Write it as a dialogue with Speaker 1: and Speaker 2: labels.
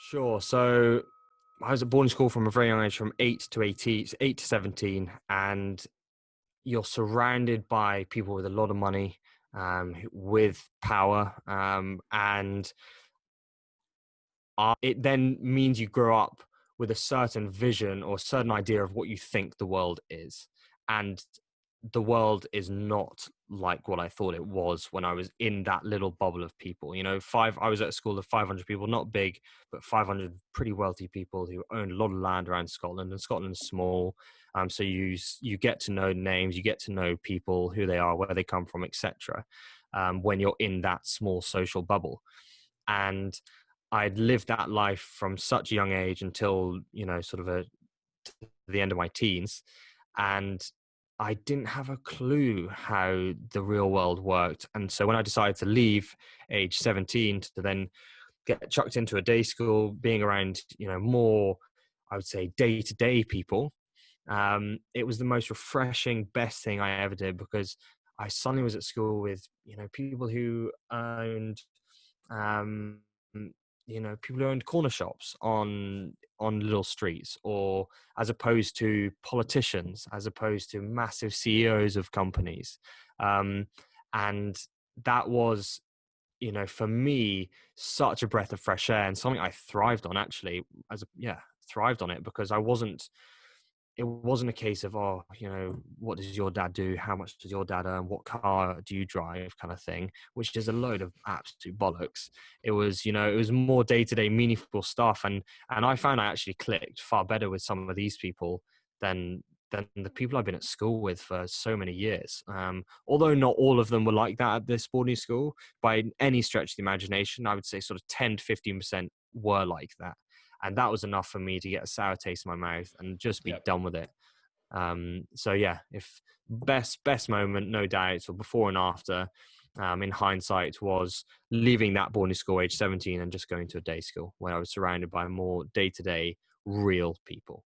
Speaker 1: Sure. So I was at boarding school from a very young age, from 8 to 17, and you're surrounded by people with a lot of money, with power, and it then means you grow up with a certain vision or a certain idea of what you think the world is. And the world is not like what I thought it was when I was in that little bubble of people. I was at a school of 500 people, not big, but 500 pretty wealthy people who own a lot of land around Scotland, and Scotland's small. So you get to know names, you get to know people, who they are, where they come from, etc. When you're in that small social bubble. And I'd lived that life from such a young age until, sort of the end of my teens. And I didn't have a clue how the real world worked. And so when I decided to leave age 17 to then get chucked into a day school, being around, more, I would say, day to day people, it was the most refreshing, best thing I ever did, because I suddenly was at school with, people who owned, um, people who owned corner shops on little streets, or as opposed to politicians, as opposed to massive CEOs of companies. Um, and that was, for me, such a breath of fresh air, and something I thrived on, actually. Thrived on it, because it wasn't a case of, what does your dad do? How much does your dad earn? What car do you drive? Kind of thing, which is a load of absolute bollocks. It was, it was more day-to-day meaningful stuff. And I found I actually clicked far better with some of these people than the people I've been at school with for so many years. Although not all of them were like that at this boarding school, by any stretch of the imagination, I would say sort of 10 to 15% were like that. And that was enough for me to get a sour taste in my mouth and just be
Speaker 2: Yep.
Speaker 1: done with it. So yeah, if best moment, no doubt, or before and after, in hindsight, was leaving that boarding school age 17 and just going to a day school where I was surrounded by more day-to-day real people.